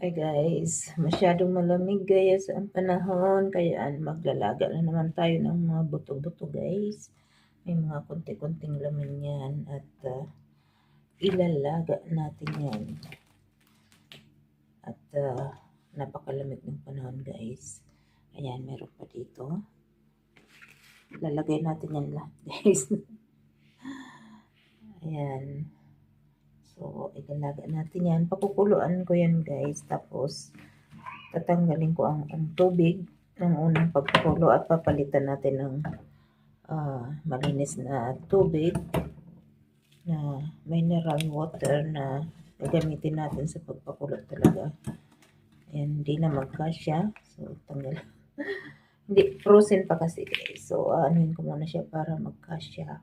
Ay guys, masyadong malamig guys ang panahon, kaya maglalaga na naman tayo ng mga buto-buto guys. May mga konti-konting laman yan at ilalaga natin yan. At napakalamig ng panahon guys. Ayan, meron pa dito. Lalagay natin yan lahat guys. Ayan. So, ilalaga natin yan. Pakukuluan ko yan guys. Tapos, tatanggalin ko ang tubig ng unang pagkukulo at papalitan natin ng malinis na tubig na mineral water na gagamitin natin sa pagpakulo talaga. Ayan, hindi na magkasya. So, tanggal. Hindi, frozen pa kasi guys. So, anuhin ko muna siya para magkasya.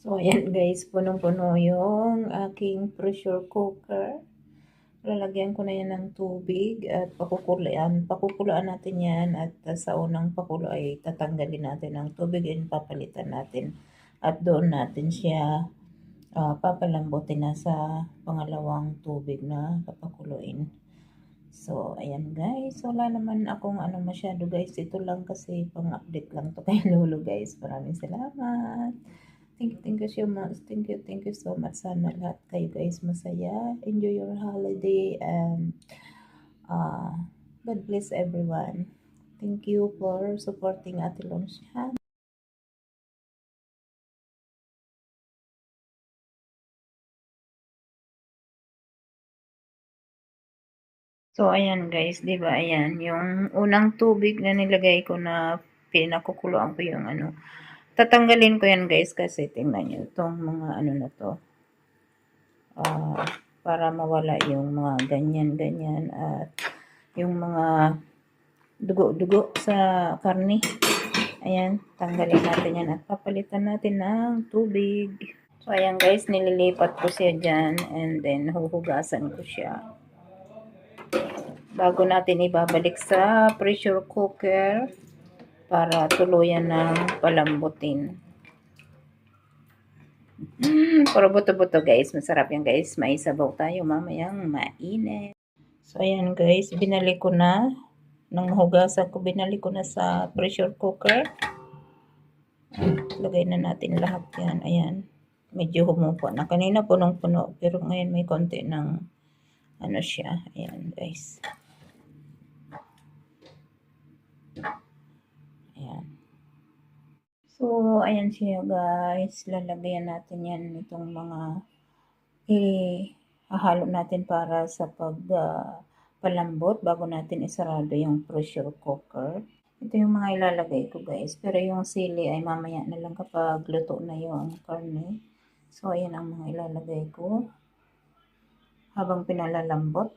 So, ayan guys, punong-puno yung aking pressure cooker. Lalagyan ko na yan ng tubig at pakukulaan natin yan at sa unang pakulo ay tatanggalin natin ang tubig at papalitan natin at doon natin siya papalambutin na sa pangalawang tubig na papakuluin. So, ayan guys, wala naman akong masyado guys, ito lang kasi pang-update lang to kay Lolo guys. Maraming salamat. Thank you so much. Thank you so much. Sana lahat kayo guys masaya. Enjoy your holiday and God bless everyone. Thank you for supporting Ate Long's channel. So ayan guys, 'di ba? Ayan yung unang tubig na nilagay ko na pinakukuluan ko yung tatanggalin ko yan guys kasi tingnan nyo itong mga na to. Para mawala yung mga ganyan at yung mga dugo-dugo sa karne. Ayan, tanggalin natin yan at papalitan natin ng tubig. So, ayan guys, nililipat ko siya dyan and then huhugasan ko siya. Bago natin ibabalik sa pressure cooker para tuluyan ng palambutin. Puro buto-buto guys. Masarap yan guys. May sabaw tayo mamayang mainit. So, ayan guys, binalik ko na. Nang hugasan ko, binalik ko na sa pressure cooker. Lagay na natin lahat yan. Ayan. Medyo humupo na. Kanina punong-puno. Pero ngayon may konti ng siya. Ayan guys. Ayan. So, ayan siya guys. Lalagyan natin yan itong mga hahalo natin para sa palambot bago natin isarado yung pressure cooker. Ito yung mga ilalagay ko guys. Pero yung sili ay mamaya na lang kapag luto na yung karne. So, ayan ang mga ilalagay ko habang pinalalambot.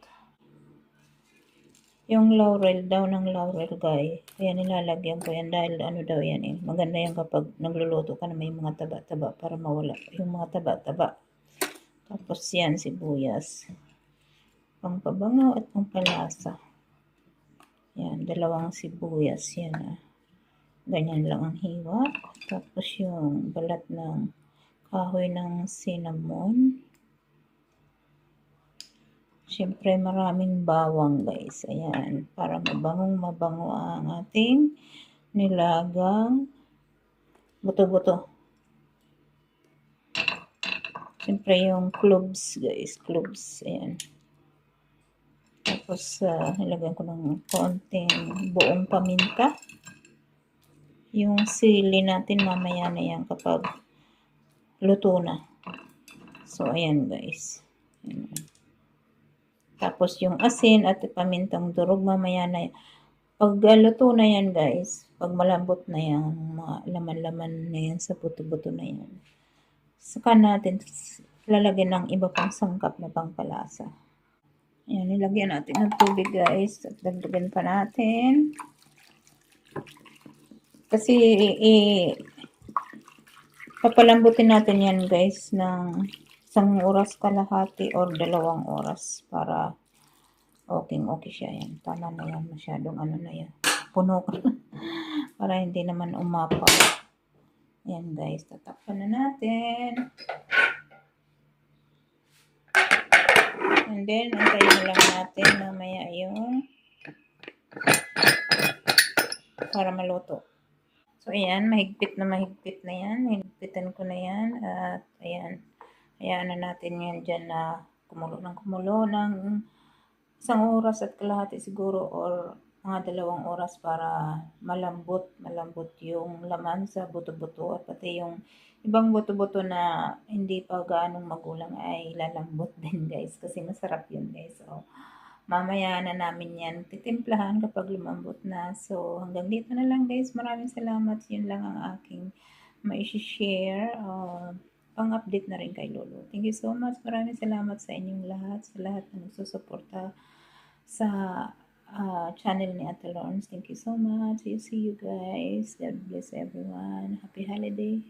Yung laurel daw ng laurel guys. Ayan, nilalagyan ko yan dahil daw yan eh. Maganda yan kapag nagluluto ka na may mga taba-taba para mawala yung mga taba-taba. Tapos yan, sibuyas. Pangpabango at pangpalasa. Yan, dalawang sibuyas yan. Ganyan lang ang hiwa. Tapos yung balat ng kahoy ng cinnamon. Siyempre maraming bawang guys. Ayan, para mabango ang ating nilagang buto-buto. Siyempre yung cloves guys, cloves. Ayan. Tapos nilagyan ko ng konting buong paminta. Yung sili natin mamaya na yan kapag luto na. So ayan guys. Ayan. Tapos yung asin at pamintang durog mamaya na yan. Pag luto na yan guys, pag malambot na yan, mga laman-laman na yan sa buto-buto na yan. Saka natin lalagyan ng iba pang sangkap na pangpalasa. Ayan, nilagyan natin ng tubig guys. At dagdagan pa natin. Kasi papalambutin natin yan guys ng 1 oras kalahati or 2 oras para okay siya. Yan. Tama na yan. Masyadong na yan. Puno ko na. Para hindi naman umapaw. Ayan guys. Tatakpan na natin. And then, antayin lang natin mamaya yung para maluto. So, ayan, mahigpit na yan. Higpitan ko na yan. At, ayan, hayaan na natin yan dyan na kumulo ng 1 oras at kalahati siguro or mga 2 oras para malambot yung laman sa buto-buto at pati yung ibang buto-buto na hindi pa gaanong magulang ay lalambot din guys kasi masarap yun guys. So, mamaya na namin yan titimplahan kapag lumambot na. So, hanggang dito na lang guys. Maraming salamat. Yun lang ang aking ma-share. Pang-update na rin kay Lolo. Thank you so much. Maraming salamat sa inyong lahat. Sa lahat na nagsusuporta sa channel ni Ate Lawrence. Thank you so much. See you guys. God bless everyone. Happy holiday.